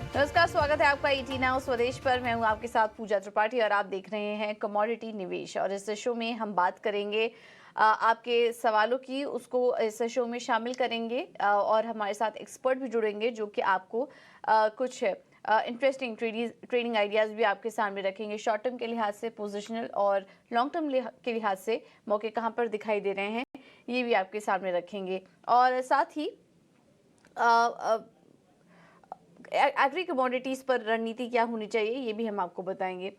नमस्कार, स्वागत है आपका ईटी नाउ स्वदेश पर। मैं हूं आपके साथ पूजा त्रिपाठी और आप देख रहे हैं कमोडिटी निवेश। और इस शो में हम बात करेंगे आपके सवालों की, उसको इस शो में शामिल करेंगे और हमारे साथ एक्सपर्ट भी जुड़ेंगे जो कि आपको कुछ इंटरेस्टिंग ट्रेडिंग आइडियाज़ भी आपके सामने रखेंगे। शॉर्ट टर्म के लिहाज से, पोजिशनल और लॉन्ग टर्म के लिहाज से मौके कहाँ पर दिखाई दे रहे हैं, ये भी आपके सामने रखेंगे। और साथ ही एग्री कमोडिटीज़ पर रणनीति क्या होनी चाहिए, ये भी हम आपको बताएंगे।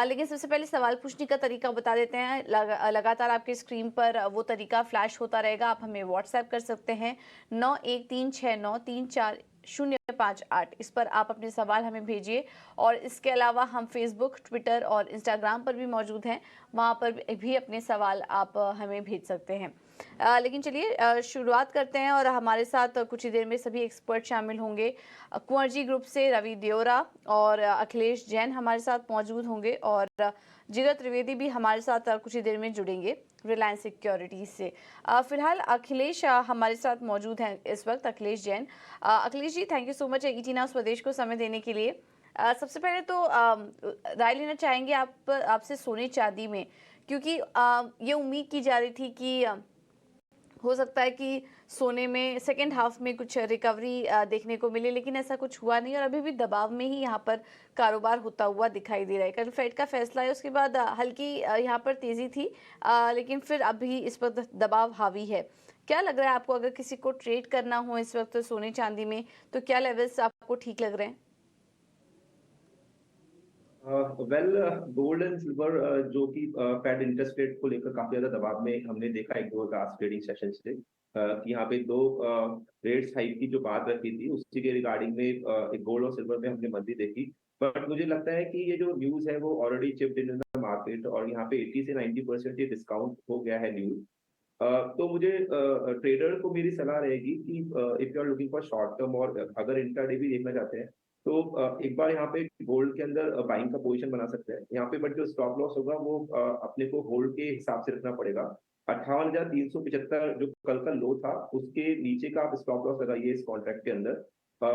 लेकिन सबसे पहले सवाल पूछने का तरीका बता देते हैं। लगातार आपके स्क्रीन पर वो तरीका फ्लैश होता रहेगा। आप हमें व्हाट्सएप कर सकते हैं 9136934058। इस पर आप अपने सवाल हमें भेजिए। और इसके अलावा हम फेसबुक, ट्विटर और इंस्टाग्राम पर भी मौजूद हैं, वहाँ पर भी अपने सवाल आप हमें भेज सकते हैं। लेकिन चलिए शुरुआत करते हैं। और हमारे साथ कुछ ही देर में सभी एक्सपर्ट शामिल होंगे। कुंवर जी ग्रुप से रवि देओरा और अखिलेश जैन हमारे साथ मौजूद होंगे। और जिगर त्रिवेदी भी हमारे साथ कुछ ही देर में जुड़ेंगे रिलायंस सिक्योरिटीज से। फिलहाल अखिलेश हमारे साथ मौजूद हैं इस वक्त, Akhilesh Jain. Akhilesh ji, thank you so much ET Now Swadesh को समय देने के लिए। सबसे पहले तो राय लेना चाहेंगे आपसे सोने चांदी में, क्योंकि ये उम्मीद की जा रही थी कि हो सकता है कि सोने में सेकेंड हाफ में कुछ रिकवरी देखने को मिले, लेकिन ऐसा कुछ हुआ नहीं और अभी भी दबाव में ही यहाँ पर कारोबार होता हुआ दिखाई दे रहा है। कल फेड का फैसला है, उसके बाद हल्की यहाँ पर तेज़ी थी, लेकिन फिर अभी इस पर दबाव हावी है। क्या लग रहा है आपको, अगर किसी को ट्रेड करना हो इस वक्त सोने चांदी में, तो क्या लेवल्स आपको ठीक लग रहे हैं? वेल, गोल्ड एंड सिल्वर जो कि फेड इंटरेस्ट रेट को लेकर काफी ज्यादा दबाव में हमने देखा एक दो लास्ट ट्रेडिंग सेशन से, कि यहाँ पे दो रेट्स हाइक की जो बात रखी थी उसी के रिगार्डिंग में एक गोल्ड और सिल्वर में हमने मंदी देखी। बट मुझे लगता है कि ये जो न्यूज है वो already chipped in the market और यहाँ पे 80 से 90% ये डिस्काउंट हो गया है न्यूज। तो मुझे ट्रेडर को मेरी सलाह रहेगी कि if you are looking for short term और अगर इंट्राडे भी देखना चाहते हैं तो एक बार यहाँ पे गोल्ड के अंदर बाइंग का पोजीशन बना सकते हैं यहाँ पे। बट जो स्टॉप लॉस होगा वो अपने को होल्ड के हिसाब से रखना पड़ेगा। 58,375 जो कल का लो था उसके नीचे का आप स्टॉप लॉस लगाइए इस कॉन्ट्रैक्ट के अंदर।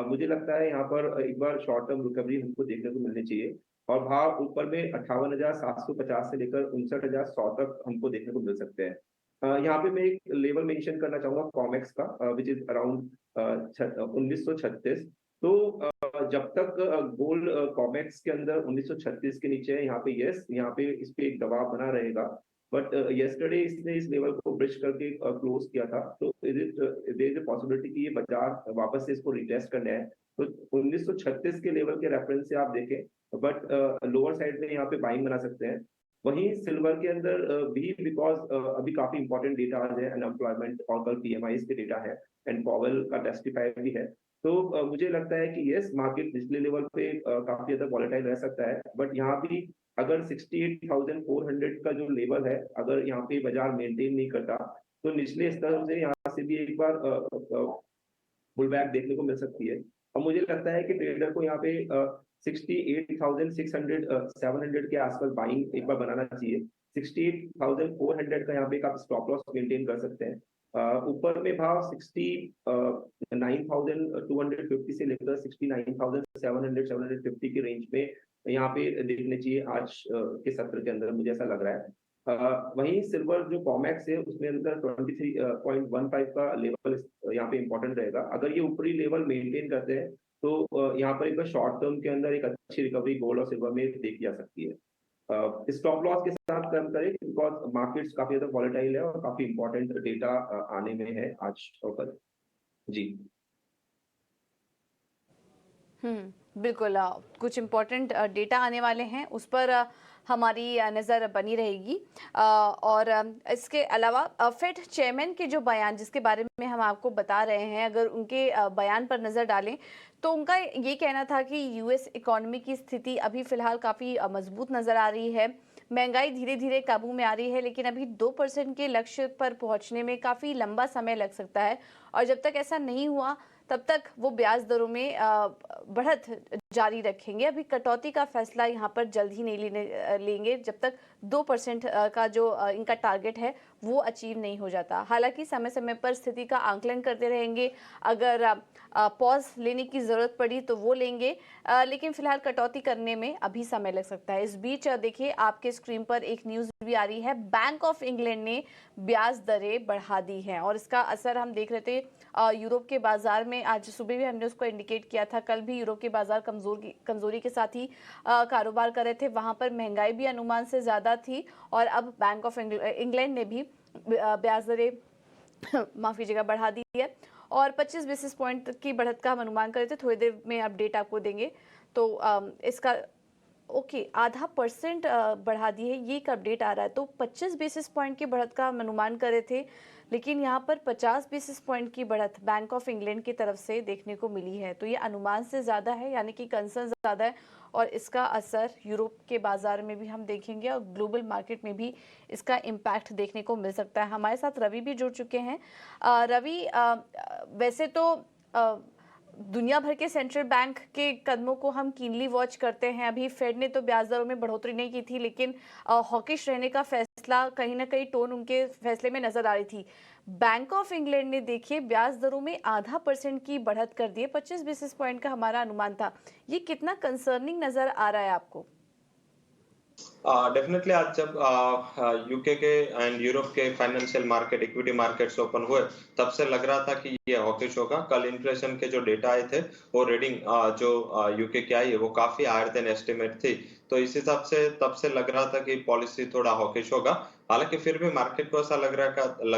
मुझे लगता है यहाँ पर एक बार शॉर्ट टर्म रिकवरी हमको देखने को मिलनी चाहिए और भाव ऊपर में 58,750 से लेकर 59,100 तक हमको देखने को मिल सकते हैं। यहाँ पे मैं एक लेवल मेंशन करना चाहूंगा कॉमेक्स का, विच इज अराउंड 1936। तो जब तक गोल्ड कॉमेक्स के अंदर 1936 के नीचे है, यहाँ पे यस, यहाँ पे इस पे एक दबाव बना रहेगा। बट यस्टरडे इसने इस लेवल को ब्रिज करके क्लोज किया था, तो देयर इज अ पॉसिबिलिटी कि ये बाजार वापस से इसको रिटेस्ट करना है। तो 1936 के लेवल के रेफरेंस से आप देखें, बट लोअर साइड में यहाँ पे बाइंग बना सकते हैं। वहीं सिल्वर के अंदर भी बिकॉज अभी काफी इंपॉर्टेंट डेटा है, अनएम्प्लॉयमेंट और कल पीएमआई के डेटा है एंड पॉवेल का टेस्टिफाई भी है। तो मुझे लगता है कि यस, मार्केट निचले लेवल पे काफी ज्यादा वॉलेटाइल रह सकता है। बट यहाँ भी अगर 68,400 का जो लेवल है, अगर यहाँ पे बाजार मेंटेन नहीं करता तो निचले स्तर से यहाँ से भी एक बार पुल बैक देखने को मिल सकती है। और मुझे लगता है कि ट्रेडर को यहाँ पे 68,600 700 के आसपास बाइंग एक बार बनाना चाहिए। 68,400 का यहाँ पे आप स्टॉप लॉस मेंटेन कर सकते हैं। ऊपर में भाव 69,250 से लेकर 69,700 750 के रेंज में यहाँ पे देखने चाहिए आज के सत्र के अंदर, मुझे ऐसा लग रहा है। वहीं सिल्वर जो कॉमेक्स है उसमें अंदर 23.15 का लेवल यहाँ पे इंपॉर्टेंट रहेगा। अगर ये ऊपरी लेवल मेंटेन करते हैं तो यहाँ पर एक बार शॉर्ट टर्म के अंदर एक अच्छी रिकवरी गोल्ड और सिल्वर में देखी जा सकती है। स्टॉप लॉस के साथ काम करें बिकॉज मार्केट्स काफी ज्यादा वॉलेटाइल है और काफी इंपॉर्टेंट डेटा आने में है आज और कल। जी बिल्कुल। कुछ इम्पोर्टेंट डेटा आने वाले हैं, उस पर हमारी नज़र बनी रहेगी। और इसके अलावा फेड चेयरमैन के जो बयान, जिसके बारे में हम आपको बता रहे हैं, अगर उनके बयान पर नज़र डालें तो उनका ये कहना था कि यूएस इकोनॉमी की स्थिति अभी फ़िलहाल काफ़ी मजबूत नज़र आ रही है। महंगाई धीरे धीरे काबू में आ रही है, लेकिन अभी 2% के लक्ष्य पर पहुंचने में काफ़ी लंबा समय लग सकता है। और जब तक ऐसा नहीं हुआ तब तक वो ब्याज दरों में बढ़त जारी रखेंगे। अभी कटौती का फैसला यहाँ पर जल्द ही नहीं लेंगे जब तक 2% का जो इनका टारगेट है वो अचीव नहीं हो जाता। हालांकि समय समय पर स्थिति का आंकलन करते रहेंगे, अगर पॉज लेने की ज़रूरत पड़ी तो वो लेंगे, लेकिन फिलहाल कटौती करने में अभी समय लग सकता है। इस बीच देखिए आपके स्क्रीन पर एक न्यूज़ भी आ रही है, बैंक ऑफ इंग्लैंड ने ब्याज दरें बढ़ा दी हैं और इसका असर हम देख रहे थे यूरोप के बाजार में। आज सुबह भी हमने उसको इंडिकेट किया था, कल भी यूरोप के बाजार कमजोरी के साथ ही कारोबार कर रहे थे। वहां पर महंगाई भी अनुमान से ज्यादा थी और अब बैंक ऑफ इंग्लैंड ने भी ब्याज दरें माफ कीजिएगा बढ़ा दी है और 25 बेसिस पॉइंट की बढ़त का हम अनुमान कर रहे थे। थोड़ी देर में अपडेट आपको देंगे। तो इसका ओके आधा % बढ़ा दी है, ये एक अपडेट आ रहा है। तो 25 बेसिस पॉइंट की बढ़त का हम अनुमान कर रहे थे, लेकिन यहाँ पर 50 बेसिस पॉइंट की बढ़त बैंक ऑफ इंग्लैंड की तरफ से देखने को मिली है। तो ये अनुमान से ज़्यादा है, यानी कि कंसर्न ज़्यादा है और इसका असर यूरोप के बाजार में भी हम देखेंगे और ग्लोबल मार्केट में भी इसका इम्पैक्ट देखने को मिल सकता है। हमारे साथ रवि भी जुड़ चुके हैं। रवि, वैसे तो दुनिया भर के सेंट्रल बैंक के कदमों को हम कीनली वॉच करते हैं। अभी फेड ने तो ब्याज दरों में बढ़ोतरी नहीं की थी, लेकिन हॉकिश रहने का फैसला कहीं ना कहीं टोन उनके फैसले में नजर आ रही थी। बैंक ऑफ इंग्लैंड ने देखिए ब्याज दरों में ½ % की बढ़त कर दी है, 25 बेसिस पॉइंट का हमारा अनुमान था। ये कितना कंसर्निंग नजर आ रहा है आपको? डेफिनेटली आज जब यूके के एंड यूरोप के financial market equity markets open हुए, तब से लग रहा था कि ये हॉकिश होगा। कल इन्फ्लेशन के जो डेटा आए थे वो रीडिंग जो यूके की आई है वो काफी हायर देन एस्टिमेट थी। तो इस हिसाब से तब से लग रहा था कि पॉलिसी थोड़ा हॉकिश होगा। हालांकि फिर भी मार्केट को ऐसा लग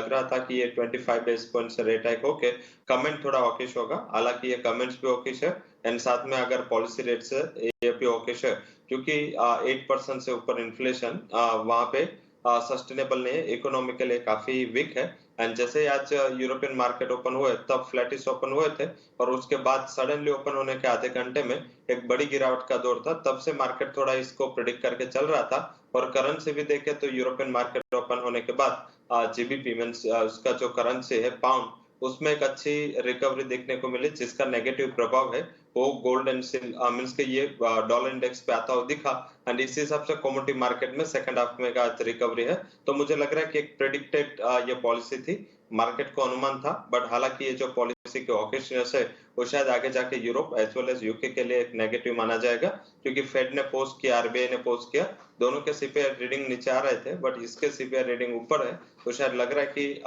रहा था कि ये 25 बेस पॉइंट से रेट हाइक होके कमेंट थोड़ा हॉकिश होगा। हालांकि ये कमेंट्स भी हॉकिश है एंड साथ में अगर पॉलिसी रेट से ये भी हॉकिश है, क्योंकि 8% से ऊपर इन्फ्लेशन वहां पे सस्टेनेबल नहीं है, इकोनॉमिकली काफी वीक है। एंड जैसे ही आज यूरोपियन मार्केट ओपन हुए तब फ्लैटिश ओपन हुए थे और उसके बाद सडनली ओपन होने के आधे घंटे में एक बड़ी गिरावट का दौर था। तब से मार्केट थोड़ा इसको प्रिडिक्ट करके चल रहा था। और करेंसी भी देखे तो यूरोपियन मार्केट ओपन होने के बाद जीबीपी मींस उसका जो करेंसी है पाउंड, उसमें एक अच्छी रिकवरी देखने को मिली, जिसका नेगेटिव प्रभाव है वो गोल्ड एंड मींस के ये डॉलर इंडेक्स पे आता हुआ दिखा। एंड इस हिसाब से कमोडिटी मार्केट में सेकंड हाफ में का रिकवरी है। तो मुझे लग रहा है कि एक प्रेडिक्टेड ये पॉलिसी थी, मार्केट को अनुमान था। बट हालांकि ये जो पॉलिसी की हॉकिशनेस है वो शायद आगे जाके Europe as well as UK के लिए एक नेगेटिव माना जाएगा, क्योंकि फेड ने पोस्ट किया, आरबीआई ने पोस्ट किया, दोनों के सीपीआई रीडिंग नीचे आ रहे थे बट इसके सीपीआई रीडिंग ऊपर है। तो शायद लग रहा है कि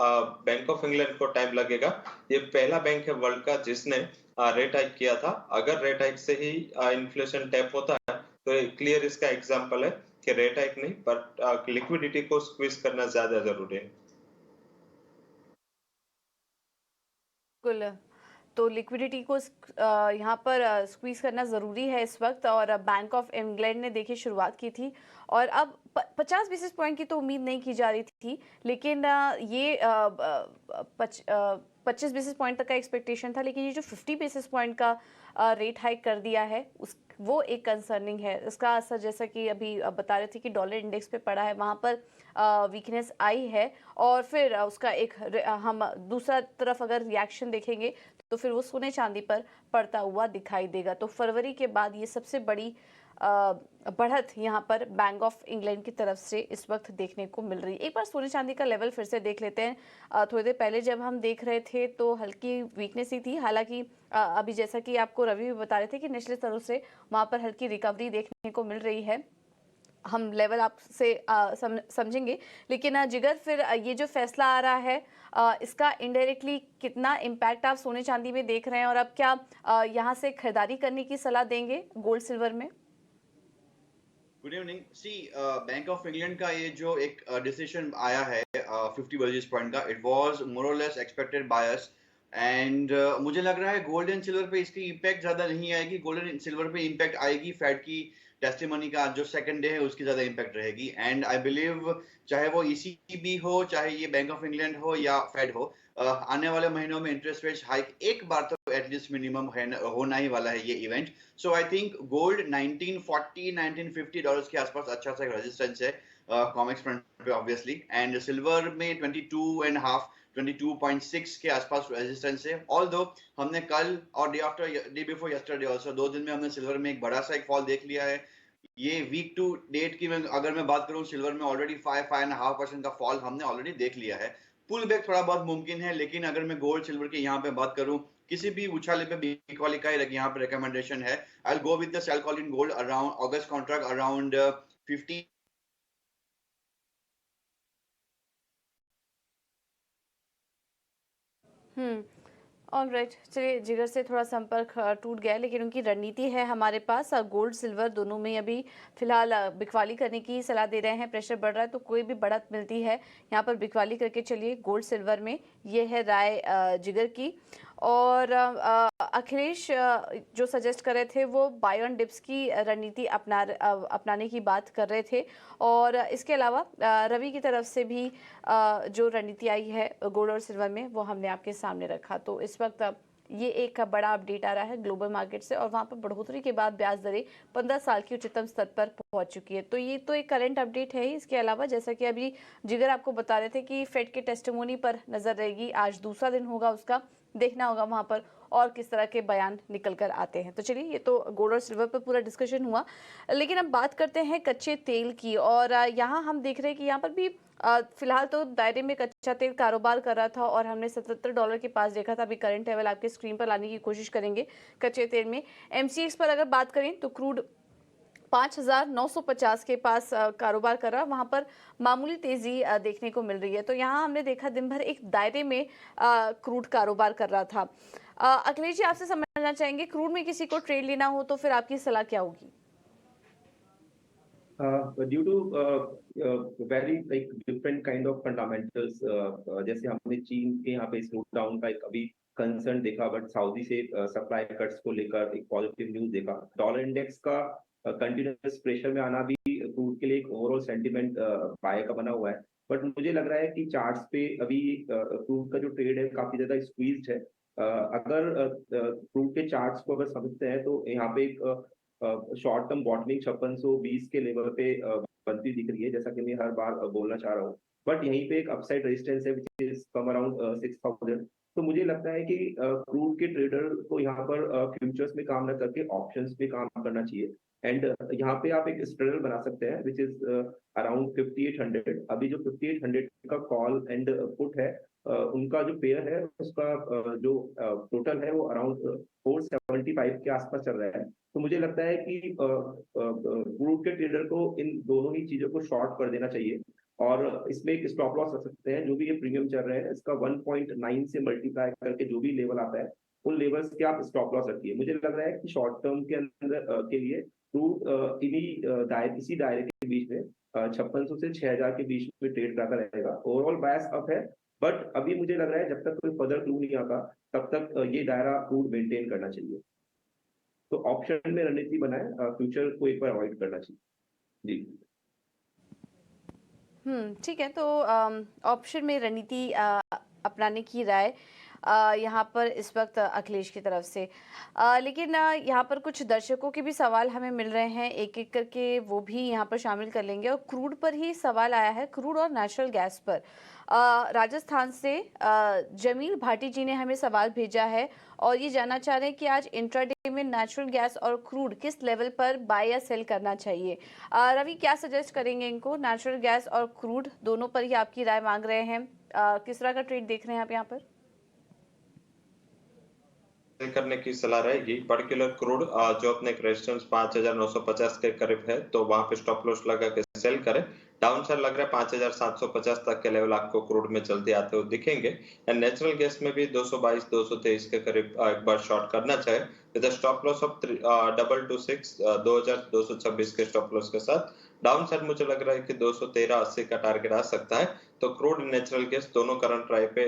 बैंक ऑफ इंग्लैंड को टाइम लगेगा। ये पहला बैंक है वर्ल्ड का जिसने रेट हाइक किया था। अगर रेट हाइक से ही इन्फ्लेशन टैप होता है तो क्लियर इसका एग्जांपल है कि रेट हाइक नहीं बट लिक्विडिटी को स्क्वीज करना ज्यादा जरूरी है। बिल्कुल। तो लिक्विडिटी को यहाँ पर स्क्वीज करना ज़रूरी है इस वक्त। और बैंक ऑफ इंग्लैंड ने देखिए शुरुआत की थी और अब 50 बेसिस पॉइंट की तो उम्मीद नहीं की जा रही थी, लेकिन ये 25 बेसिस पॉइंट तक का एक्सपेक्टेशन था। लेकिन ये जो 50 बेसिस पॉइंट का रेट हाइक कर दिया है उस वो एक कंसर्निंग है। इसका असर जैसा कि अभी बता रहे थे कि डॉलर इंडेक्स पे पड़ा है, वहाँ पर वीकनेस आई है और फिर उसका एक हम दूसरा तरफ अगर रिएक्शन देखेंगे तो फिर वो सोने चांदी पर पड़ता हुआ दिखाई देगा। तो फरवरी के बाद ये सबसे बड़ी बढ़त यहाँ पर बैंक ऑफ इंग्लैंड की तरफ से इस वक्त देखने को मिल रही है। एक बार सोने चांदी का लेवल फिर से देख लेते हैं। थोड़ी देर पहले जब हम देख रहे थे तो हल्की वीकनेस ही थी। हालांकि अभी जैसा कि आपको रवि भी बता रहे थे कि निचले स्तरों से वहाँ पर हल्की रिकवरी देखने को मिल रही है। हम लेवल आपसे समझेंगे, लेकिन जिगर फिर ये जो फैसला आ रहा है इसका इनडायरेक्टली कितना इम्पैक्ट आप सोने चांदी में देख रहे हैं और अब क्या यहाँ से खरीदारी करने की सलाह देंगे गोल्ड सिल्वर में? Good evening. See Bank of England का ये जो एक डिसीजन आया है 50 बेसिस पॉइंट का, इट वाज मोर और less expected by us. And मुझे लग रहा है गोल्ड एंड सिल्वर पे इसकी इम्पैक्ट ज्यादा नहीं आएगी। गोल्ड एंड सिल्वर पे इम्पैक्ट आएगी फेड की टेस्टिमनी का जो सेकंड डे है उसकी ज्यादा इम्पैक्ट रहेगी। एंड आई बिलीव चाहे वो ईसीबी हो, चाहे ये बैंक ऑफ इंग्लैंड हो या फेड हो, आने वाले महीनों में इंटरेस्ट रेट हाइक एक बार तो एटलीस्ट मिनिमम होना ही वाला है ये event. So I think gold 1940 1950 dollars के आसपास अच्छा सा रेजिस्टेंस है। कॉमेक्स फ्रंट पे ऑब्वियसली, एंड सिल्वर में 22.5 22.6 के आसपास रेजिस्टेंस है। ऑल्दो हमने कल और डे बिफोर यस्टरडे ऑल्सो 2 दिन में हमने सिल्वर में एक बड़ा सा एक फॉल देख लिया है। ये वीक टू डेट की अगर मैं बात करूं, सिल्वर में ऑलरेडी 5.5% का फॉल हमने ऑलरेडी देख लिया है। पुल बैक थोड़ा बहुत मुमकिन है, लेकिन अगर मैं गोल्ड सिल्वर की यहाँ पे बात करूं, किसी भी उछाले पे बीक वाली का यहाँ पे रिकमेंडेशन है, I will go with the sell call in gold around August contract around 50। Alright, चलिए जिगर से थोड़ा संपर्क टूट गया, लेकिन उनकी रणनीति है हमारे पास। गोल्ड सिल्वर दोनों में अभी फिलहाल बिकवाली करने की सलाह दे रहे हैं। प्रेशर बढ़ रहा है तो कोई भी बढ़त मिलती है यहाँ पर बिकवाली करके चलिए गोल्ड सिल्वर में। ये है राय जिगर की। और अखिलेश जो सजेस्ट कर रहे थे वो बाय ऑन डिप्स की रणनीति अपनाने की बात कर रहे थे। और इसके अलावा रवि की तरफ से भी जो रणनीति आई है गोल्ड और सिल्वर में वो हमने आपके सामने रखा। तो इस वक्त ये एक बड़ा अपडेट आ रहा है ग्लोबल मार्केट से, और वहाँ पर बढ़ोतरी के बाद ब्याज दरें 15 साल की उच्चतम स्तर पर पहुंच चुकी है। तो ये तो एक करंट अपडेट है ही। इसके अलावा जैसा कि अभी जिगर आपको बता रहे थे कि फेड के टेस्टिमोनी पर नजर रहेगी, आज दूसरा दिन होगा उसका, देखना होगा वहाँ पर और किस तरह के बयान निकल कर आते हैं। तो चलिए, ये तो गोल्ड और सिल्वर पर पूरा डिस्कशन हुआ, लेकिन अब बात करते हैं कच्चे तेल की। और यहाँ हम देख रहे हैं कि यहाँ पर भी फिलहाल तो दायरे में कच्चा तेल कारोबार कर रहा था और हमने $77 के पास देखा था। अभी करंट लेवल आपके स्क्रीन पर लाने की कोशिश करेंगे कच्चे तेल में। MCX पर अगर बात करें तो क्रूड 5,950 के पास कारोबार कर रहा है, वहाँ पर मामूली तेजी देखने को मिल रही है। तो यहाँ हमने देखा दिन भर एक दायरे में क्रूड कारोबार कर रहा था। अखिलेश जी, आपसे समझना चाहेंगे क्रूड में किसी को ट्रेड लेना हो तो फिर आपकी सलाह क्या होगी? Due to very like different kind of fundamentals, जैसे हमने चीन के यहाँ पे स्लो डाउन का एक अभी कंसर्न देखा, बट सऊदी से सप्लाई कट्स को लेकर एक पॉजिटिव न्यूज देखा। डॉलर इंडेक्स का कंटिन्यूस प्रेशर में आना भी क्रूड के लिए एक ओवरऑल सेंटिमेंट बाय का बना हुआ है। बट मुझे लग रहा है कि चार्ट्स पे अभी क्रूड का जो ट्रेड है काफी ज्यादा स्क्वीज्ड है। अगर क्रूड के चार्ट्स को अगर समझते हैं तो यहाँ पे एक शॉर्ट टर्म बॉटमिंग 5620 के लेवल पे बनती दिख रही है, जैसा कि मैं हर बार बोलना चाह रहा हूँ। बट यहीं पे एक अपसाइड रेजिस्टेंस है विच इज कम अराउंड 6000। तो मुझे लगता है कि क्रूड के ट्रेडर को यहाँ पर फ्यूचर्स में काम न करके ऑप्शंस में काम करना चाहिए। एंड यहाँ पे आप एक स्ट्रगल बना सकते हैं विच इज अराउंड 5800। अभी जो 5800 का कॉल एंड पुट है, उनका जो पेयर है उसका जो टोटल है वो अराउंड 475 के आसपास चल रहा है। तो मुझे लगता है कि क्रूड के ट्रेडर को इन दोनों ही चीजों को शॉर्ट कर देना चाहिए, और इसमें एक स्टॉप लॉस रख सकते हैं। जो भी ये प्रीमियम चल रहे हैं इसका 1.9 से मल्टीप्लाई करके जो भी लेवल आता है उन लेवल्स के आप स्टॉप लॉस रखिए। मुझे लग रहा है कि शॉर्ट टर्म के अंदर के लिए क्रूड इसी दायरे के बीच में 5600 से 6000 के बीच में ट्रेड करता रहेगा। ओवरऑल बायस अप है, बट अभी मुझे लग रहा है जब तक कोई फर्दर क्लू नहीं आता तब तक ये दायरा क्रूड मेंटेन करना चाहिए। तो ऑप्शन में रणनीति बनाए, फ्यूचर को एक बार अवॉइड करना चाहिए जी। ठीक है। तो ऑप्शन में रणनीति अपनाने की राय यहाँ पर इस वक्त अखिलेश की तरफ से। लेकिन यहाँ पर कुछ दर्शकों के भी सवाल हमें मिल रहे हैं, एक एक करके वो भी यहाँ पर शामिल कर लेंगे। और क्रूड पर ही सवाल आया है, क्रूड और नेचुरल गैस पर। राजस्थान से जमील भाटी जी ने हमें सवाल भेजा है और ये जानना चाह रहे हैं कि आज इंट्राडे में नेचुरल गैस और क्रूड किस लेवल पर बाय या सेल करना चाहिए। रवि, क्या सजेस्ट करेंगे इनको? नेचुरल गैस और क्रूड दोनों पर ही आपकी राय मांग रहे हैं। किस तरह का ट्रेड देख रहे हैं आप यहाँ पर? करने की सलाह रहेगी। पर्टिकुलर क्रूड जो अपने रेजिस्टेंस 5950 के करीब है, तो वहां पे स्टॉप लॉस लगा के सेल करें। डाउन साइड लग रहा है 5750 तक के लेवल आपको क्रूड में चलते आते हुए दिखेंगे। एंड नेचुरल गैस में भी 222 223 के करीब एक बार शॉर्ट करना चाहे विद स्टॉप लॉस ऑफ 2226 2226 के स्टॉप लॉस के साथ। डाउन साइड मुझे लग रहा है कि 213.80 का टारगेट आ सकता है। तो क्रूड नेचुरल गैस दोनों करंट ट्राई पे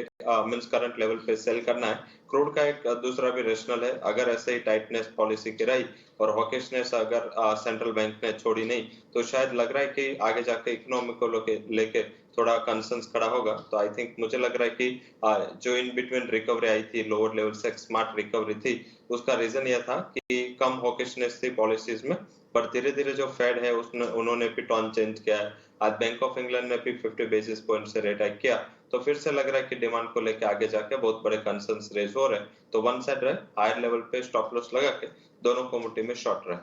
मींस करंट लेवल पे सेल करना है। क्रूड का एक दूसरा भी रेशनल है, अगर ऐसे ही टाइटनेस पॉलिसी की रही और हॉकिशनेस अगर सेंट्रल बैंक ने छोड़ी नहीं, तो शायद लग रहा है कि आगे जाके इकोनॉमी को लेके थोड़ा कंसर्न्स खड़ा होगा। तो आई थिंक मुझे लग रहा है कि जो इन बिटवीन रिकवरी आई थी लोअर लेवल से स्मार्ट रिकवरी थी, उसका रीजन यह था कि कम हॉकिशनेस थी पॉलिसीज में, पर धीरे धीरे जो फेड है उन्होंने भी टोन चेंज किया है। आज बैंक ऑफ इंग्लैंड ने भी 50 बेसिस पॉइंट से रेट हाइक किया, तो फिर से लग रहा है कि डिमांड को लेके आगे जाके बहुत बड़े कंसर्न्स रेज हो रहे हैं। तो वन साइड रहे, हायर लेवल पे स्टॉप लॉस लगा के दोनों कमोडिटी में शॉर्ट रहे।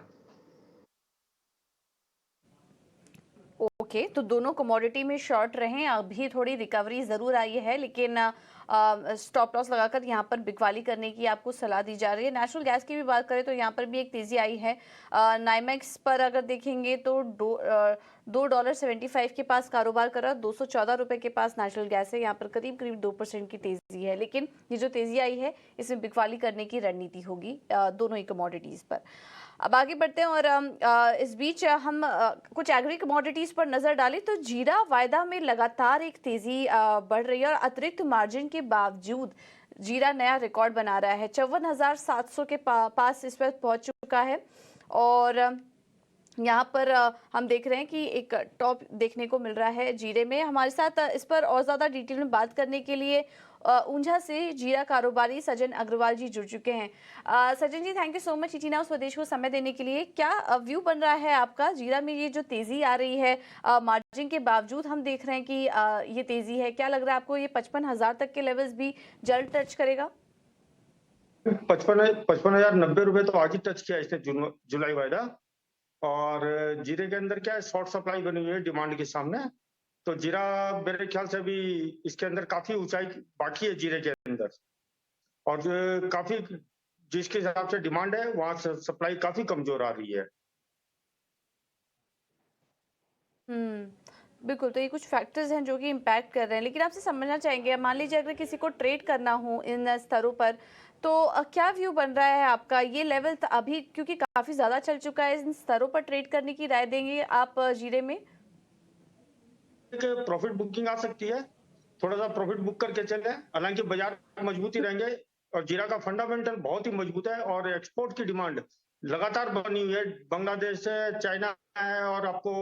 ओके, तो दोनों कमोडिटी में शॉर्ट रहें। अभी थोड़ी रिकवरी ज़रूर आई है, लेकिन स्टॉप लॉस लगाकर यहाँ पर बिकवाली करने की आपको सलाह दी जा रही है। नेचुरल गैस की भी बात करें तो यहाँ पर भी एक तेज़ी आई है। नाइमेक्स पर अगर देखेंगे तो $2.75 के पास कारोबार कर रहा है। 214 रुपये के पास नेचुरल गैस है। यहाँ पर करीब करीब 2% की तेज़ी है, लेकिन ये जो तेज़ी आई है इसमें बिकवाली करने की रणनीति होगी दोनों ही कमोडिटीज़ पर। अब आगे बढ़ते हैं और इस बीच हम कुछ एग्री कमोडिटीज पर नजर डालें तो जीरा वायदा में लगातार एक तेजी बढ़ रही है और अतिरिक्त मार्जिन के बावजूद जीरा नया रिकॉर्ड बना रहा है। 54,700 के पास इस पर पहुंच चुका है और यहाँ पर हम देख रहे हैं कि एक टॉप देखने को मिल रहा है जीरे में। हमारे साथ इस पर और ज़्यादा डिटेल में बात करने के लिए ऊंझा से जीरा कारोबारी सजन अग्रवाल जी जुड़ चुके हैं। Sajan ji, thank you so much ET Now Swadesh को समय देने के लिए। क्या व्यू बन रहा है आपका जीरा में? ये जो तेजी आ रही है मार्जिन के बावजूद हम देख रहे हैं कि ये तेजी है, क्या लग रहा है आपको ये 55,000 तक के लेवल्स भी जल्द टच करेगा? 55,090 रुपए तो आज ही टच किया इसने जुलाई वायदा। और जीरे के अंदर क्या है, शॉर्ट सप्लाई बनी हुई है डिमांड के सामने। तो जीरा मेरे ख्याल से अभी इसके अंदर काफी ऊंचाई बाकी है जीरे के अंदर, और काफी जिसके हिसाब से डिमांड है वहां से सप्लाई काफी कमजोर आ रही है। बिल्कुल, तो ये कुछ फैक्टर्स हैं जो कि इम्पैक्ट कर रहे हैं, लेकिन आपसे समझना चाहेंगे, मान लीजिए अगर किसी को ट्रेड करना हो इन स्तरों पर तो क्या व्यू बन रहा है आपका? ये लेवल अभी क्योंकि काफी ज्यादा चल चुका है, इन स्तरों पर ट्रेड करने की राय देंगे आप जीरे में? प्रॉफिट बुकिंग आ सकती है, थोड़ा सा प्रॉफिट बुक करके चले। हालांकि बाजार मजबूती रहेंगे और जीरा का फंडामेंटल बहुत ही मजबूत है और एक्सपोर्ट की डिमांड लगातार बनी हुई है। बांग्लादेश है, चाइना है और आपको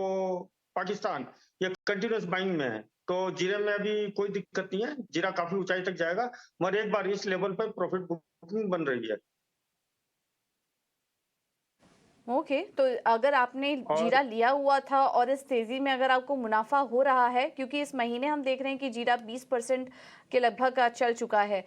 पाकिस्तान, ये कंटिन्यूस बाइंग में है। तो जीरे में अभी कोई दिक्कत नहीं है, जीरा काफी ऊंचाई तक जाएगा, मगर एक बार इस लेवल पर प्रॉफिट बुकिंग बन रही है। ओके, तो अगर आपने जीरा लिया हुआ था और इस तेजी में अगर आपको मुनाफा हो रहा है, क्योंकि इस महीने हम देख रहे हैं कि जीरा 20% के लगभग चल चुका है,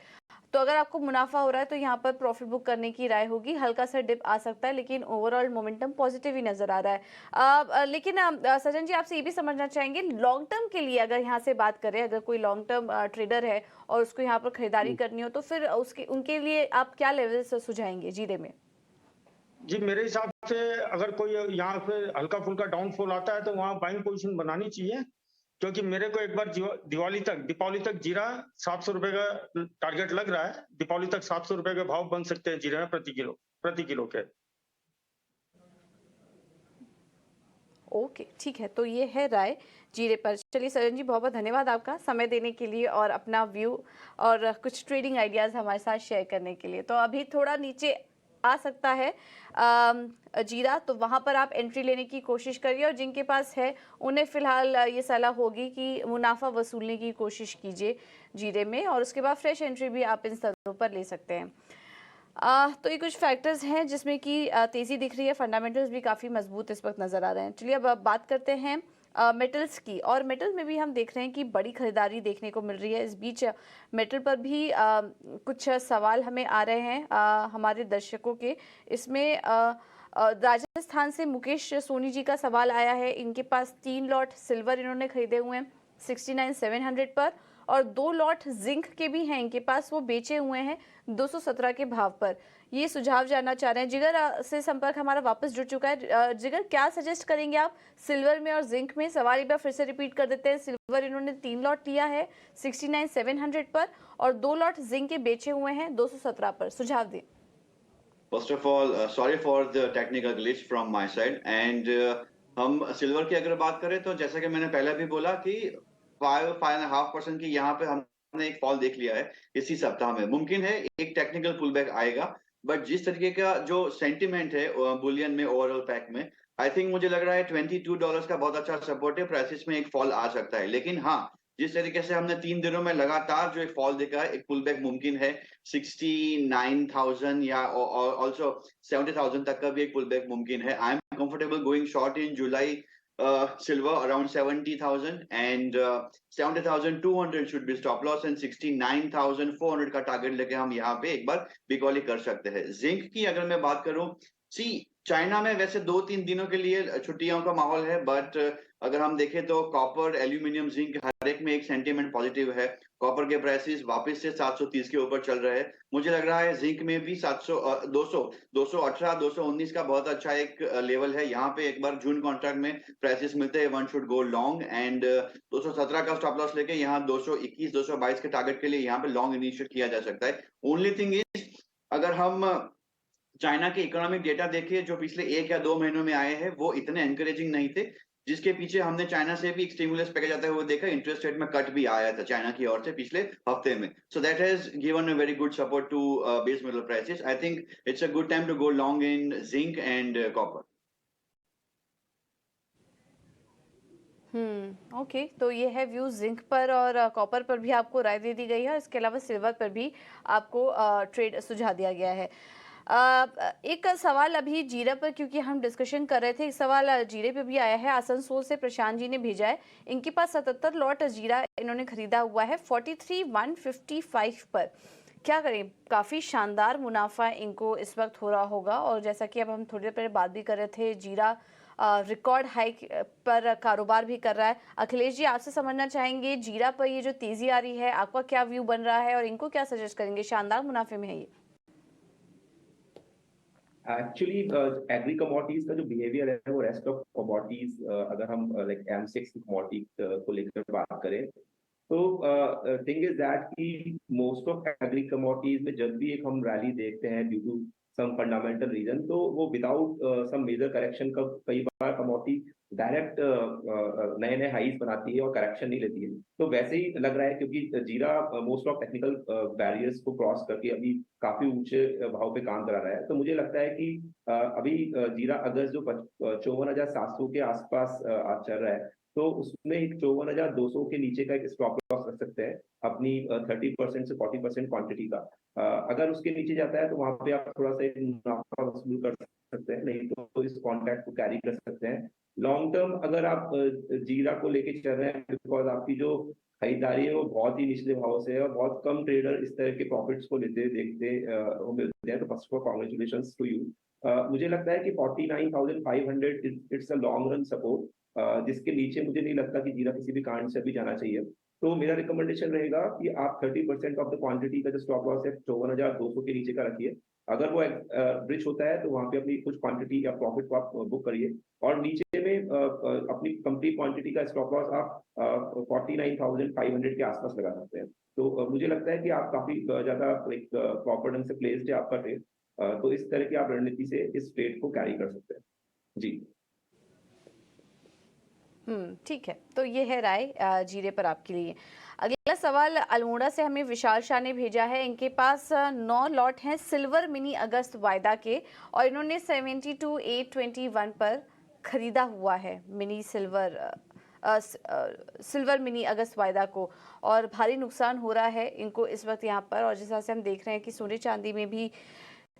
तो अगर आपको मुनाफा हो रहा है तो यहाँ पर प्रॉफिट बुक करने की राय होगी। हल्का सा डिप आ सकता है, लेकिन ओवरऑल मोमेंटम पॉजिटिव ही नजर आ रहा है। लेकिन सजन जी, आपसे ये भी समझना चाहेंगे, लॉन्ग टर्म के लिए अगर यहाँ से बात करें, अगर कोई लॉन्ग टर्म ट्रेडर है और उसको यहाँ पर खरीदारी करनी हो तो फिर उनके लिए आप क्या लेवल सुझाएंगे जीरे में? जी, मेरे हिसाब से अगर कोई यहाँ पे हल्का फुल्का डाउनफॉल आता है तो वहाँ बाइंग पोजीशन बनानी चाहिए, क्योंकि मेरे को एक बार दीपावली तक जीरा 700 रुपए का टारगेट लग रहा है। दीपावली तक 700 रुपए के भाव बन सकते हैं जीरे में प्रति किलो के। ओके, ठीक है, तो ये है राय जीरे पर। चलिए सजन जी, बहुत बहुत धन्यवाद आपका समय देने के लिए और अपना व्यू और कुछ ट्रेडिंग आइडियाज हमारे साथ शेयर करने के लिए। तो अभी थोड़ा नीचे आ सकता है जीरा, तो वहां पर आप एंट्री लेने की कोशिश करिए और जिनके पास है उन्हें फिलहाल ये सलाह होगी कि मुनाफा वसूलने की कोशिश कीजिए जीरे में, और उसके बाद फ्रेश एंट्री भी आप इन स्तरों पर ले सकते हैं। तो ये कुछ फैक्टर्स हैं जिसमें कि तेजी दिख रही है, फंडामेंटल्स भी काफ़ी मजबूत इस वक्त नज़र आ रहे हैं। चलिए अब बात करते हैं मेटल्स की, और मेटल में भी हम देख रहे हैं कि बड़ी खरीदारी देखने को मिल रही है। इस बीच मेटल पर भी कुछ सवाल हमें आ रहे हैं हमारे दर्शकों के। इसमें राजस्थान से मुकेश सोनी जी का सवाल आया है। इनके पास 3 लॉट सिल्वर इन्होंने खरीदे हुए हैं 69,700 पर, और 2 लॉट जिंक के भी हैं इनके पास, वो बेचे हुए हैं 217 के भाव पर। ये सुझाव जानना चाह रहे हैं। जिगर से संपर्क हमारा वापस जुड़ चुका है। जिगर, क्या सजेस्ट करेंगे आप सिल्वर में और जिंक में? सवाल एक बार फिर से रिपीट कर देते हैं। सिल्वर इन्होंने 3 लॉट लिया है 69,700 पर और 2 लॉट जिंक के बेचे हुए हैं 217 पर। सुझाव दें। First of all, sorry for the technical glitch from my side. And हम सिल्वर की अगर बात करें तो जैसा कि मैंने पहले भी बोला कि 5.5% की यहाँ पे हमने एक फॉल देख लिया है इसी सप्ताह में। मुमकिन है एक टेक्निकल पुल बैक आएगा, बट जिस तरीके का जो सेंटिमेंट है बुलियन में ओवरऑल पैक में, आई थिंक मुझे लग रहा है $22 का बहुत अच्छा सपोर्ट है, प्राइसेस में एक फॉल आ सकता है। लेकिन हाँ, जिस तरीके से हमने 3 दिनों में लगातार जो एक फॉल देखा है, एक पुल बैक मुमकिन है 69,000 या ऑल्सो 70,000 तक का भी एक पुल बैक मुमकिन है। I am comfortable going short in July silver around 70,000 and 70,200 should be stop loss and 69,400 का टारगेट लेके हम यहाँ पे एक बार बिकॉली कर सकते हैं। जिंक की अगर मैं बात करूं, चाइना में वैसे 2-3 दिनों के लिए छुट्टियों का माहौल है, बट अगर हम देखें तो कॉपर, एल्यूमिनियम, जिंक हर एक में एक सेंटीमेंट पॉजिटिव है। कॉपर के प्राइसेस वापस से 730 के ऊपर चल रहे हैं। मुझे लग रहा है जिंक में भी 218, 219 का बहुत अच्छा एक लेवल है। यहाँ पे एक बार जून कॉन्ट्रैक्ट में प्राइसेस मिलते हैं, one should go long and 217 का स्टॉप लॉस लेके यहाँ 221, 222 के टारगेट के लिए यहाँ पे लॉन्ग इनिशिएट किया जा सकता है। ओनली थिंग इज, अगर हम चाइना के इकोनॉमिक डेटा देखिए जो पिछले 1 या 2 महीनों में आए हैं, वो इतने एनकरेजिंग नहीं थे, जिसके पीछे हमने चाइना से भी एक स्टिमुलस पैकेज आता है वो देखा। इंटरेस्ट रेट में कट भी आया था चाइना की ओर से पिछले हफ्ते में, so that has given a very good support to base metal prices. I think it's a good time to go long in zinc and copper. Okay, तो ये है व्यू जिंक पर और कॉपर पर भी आपको राय दे दी गई है, और इसके अलावा सिल्वर पर भी आपको ट्रेड सुझा दिया गया है। एक सवाल अभी जीरा पर, क्योंकि हम डिस्कशन कर रहे थे, एक सवाल जीरे पे भी आया है। आसनसोल से प्रशांत जी ने भेजा है, इनके पास 77 लॉट जीरा इन्होंने खरीदा हुआ है 43,155 पर। क्या करें, काफ़ी शानदार मुनाफा इनको इस वक्त हो रहा होगा। और जैसा कि अब हम थोड़ी देर पहले बात भी कर रहे थे, जीरा रिकॉर्ड हाई पर कारोबार भी कर रहा है। अखिलेश जी, आपसे समझना चाहेंगे जीरा पर ये जो तेजी आ रही है, आपका क्या व्यू बन रहा है और इनको क्या सजेस्ट करेंगे? शानदार मुनाफे में है ये। एक्चुअली एग्री कमोडिटीज का जो बिहेवियर है वो रेस्ट ऑफ कमोडिटीज, अगर हम लाइक M6 की कमोडिटी को लेकर बात करें, तो थिंग इज दैट कि मोस्ट ऑफ एग्री कमोडिटीज में जब भी एक हम रैली देखते हैं due to some fundamental reason, तो वो विदाउट सम मेजर करेक्शन का कई बार कमोडिटी डायरेक्ट नए नए हाईज बनाती है और करेक्शन नहीं लेती है। तो वैसे ही लग रहा है, क्योंकि जीरा मोस्ट ऑफ टेक्निकल बैरियर्स को क्रॉस करके अभी काफी ऊंचे भाव पे काम करा रहा है। तो मुझे लगता है कि अभी जीरा अगस्त जो 54,700 के आसपास आज चल रहा है, तो उसमें एक 54,200 के नीचे का एक स्टॉप लॉस रख सकते हैं अपनी 30% से 40% क्वांटिटी का। अगर उसके नीचे जाता है तो वहां पे आप थोड़ा सा एक मुनाफा वसूल कर सकते हैं, नहीं तो इस कॉन्ट्रैक्ट को कैरी कर सकते हैं। लॉन्ग टर्म अगर आप जीरा को लेके चल रहे हैं, बिकॉज आपकी जो खरीदारी है वो बहुत ही निचले भाव से है और बहुत कम ट्रेडर इस तरह के प्रॉफिट्स को लेते देखते मिलते हैं, तो first of all congratulations to you. मुझे लगता है कि 49,500 it's a long run support, जिसके नीचे मुझे नहीं लगता कि जीरा किसी भी कारण से अभी जाना चाहिए। तो मेरा रिकमेंडेशन रहेगा कि आप 30% ऑफ द क्वांटिटी का जो स्टॉप लॉस है 54,200 के नीचे का रखिए। अगर वो ब्रिज होता है तो वहां पे अपनी कुछ क्वांटिटी या प्रॉफिट को आप बुक करिए, और नीचे में अपनी कंप्लीट क्वांटिटी का स्टॉप लॉस आप 49,500 के आसपास लगा सकते हैं। तो मुझे लगता है कि आप काफी ज्यादा एक प्रॉपर ढंग से प्लेस्ड है आपका ट्रेड, तो इस तरह की आप रणनीति से इस ट्रेड को कैरी कर सकते हैं। जी ठीक है, तो ये है राय जीरे पर आपके लिए। अगला सवाल अल्मोड़ा से हमें विशाल शाह ने भेजा है। इनके पास 9 लॉट हैं सिल्वर मिनी अगस्त वायदा के, और इन्होंने 72,821 पर खरीदा हुआ है मिनी सिल्वर मिनी अगस्त वायदा को, और भारी नुकसान हो रहा है इनको इस वक्त यहाँ पर। और जिस तरह से हम देख रहे हैं कि सोने चांदी में भी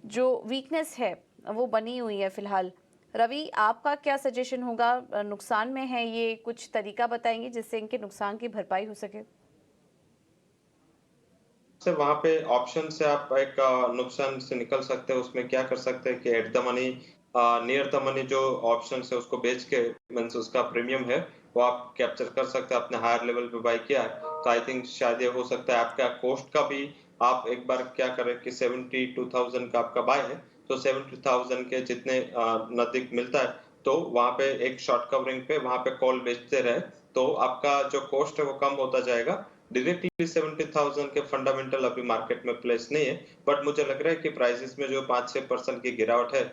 जो वीकनेस है वो बनी हुई है फिलहाल। रवि, आपका क्या सजेशन होगा? नुकसान में है ये, कुछ तरीका बताएंगे जिससे इनके नुकसान की भरपाई हो सके? से वहां पे ऑप्शन से आप एक नुकसान से निकल सकते हैं। उसमें क्या कर सकते हैं कि at the money, near the money जो ऑप्शन है उसको बेच के मींस उसका प्रीमियम है वो आप कैप्चर कर सकते हैं। आपने हायर लेवल पे बाय किया है तो आई थिंक शायद ये हो सकता है। आपका कॉस्ट का भी आप एक बार क्या करें कि 72,000 का आपका बाय है, तो 70,000 के जितने नजदीक मिलता है तो वहां पे एक शॉर्ट कवरिंग पे वहां पे कॉल बेचते रहे, तो आपका जो कॉस्ट है वो कम होता जाएगा। डायरेक्टली 70,000 के फंडामेंटल अभी मार्केट में प्लेस नहीं है, बट मुझे लग रहा है कि प्राइसेस में जो 5-6% की गिरावट है,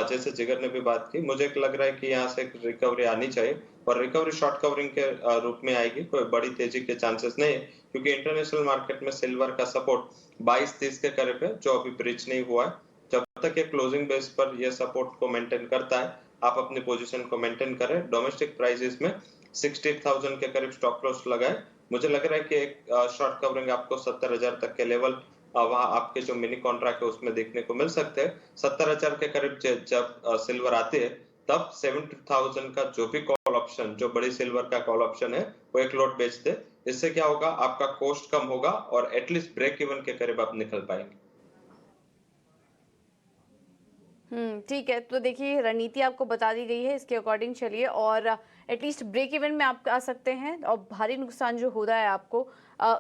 जैसे जिगर ने भी बात की, मुझे लग रहा है कि यहाँ से रिकवरी आनी चाहिए, और रिकवरी शॉर्ट कवरिंग के रूप में आएगी। कोई बड़ी तेजी के चांसेस नहीं है, क्योंकि इंटरनेशनल मार्केट में सिल्वर का सपोर्ट 22-30 के करीब है जो अभी ब्रिज नहीं हुआ है। जब तक ये क्लोजिंग बेस पर ये सपोर्ट को मेंटेन करता है, आप अपनी पोजीशन को मेंटेन करें। डोमेस्टिक प्राइसेस में 60,000 के करीब स्टॉप लॉस लगाए, मुझे लग रहा है कि एक शॉर्ट कवरिंग आपको 70,000 तक के लेवल वहां आपके जो मिनी कॉन्ट्रैक्ट है उसमें देखने को मिल सकते हैं। 70,000 के करीब जब सिल्वर आती है तब 70,000 का जो भी कॉल ऑप्शन, जो बड़ी सिल्वर का कॉल ऑप्शन है वो एक लॉट बेच दे। इससे क्या होगा, आपका कॉस्ट कम होगा और एटलीस्ट ब्रेक इवन के करीब आप निकल पाएंगे। ठीक है। तो देखिए रणनीति आपको बता दी गई है, इसके अकॉर्डिंग चलिए और एटलीस्ट ब्रेक इवन में आप आ सकते हैं और भारी नुकसान जो हो रहा है आपको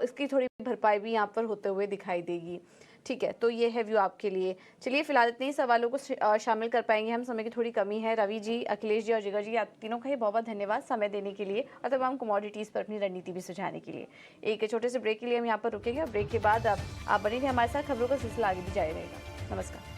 इसकी थोड़ी भरपाई भी यहाँ पर होते हुए दिखाई देगी। ठीक है, तो ये है व्यू आपके लिए। चलिए फिलहाल इतने ही सवालों को शामिल कर पाएंगे हम, समय की थोड़ी कमी है। रवि जी, अखिलेश जी और जिगर जी, आप तीनों का ही बहुत बहुत धन्यवाद समय देने के लिए और तमाम कमोडिटीज़ पर अपनी रणनीति भी सुझाने के लिए। एक छोटे से ब्रेक के लिए हम यहाँ पर रुकेंगे और ब्रेक के बाद आप बने रहिए हमारे साथ, खबरों का सिलसिला आगे भी जारी रहेगा। नमस्कार।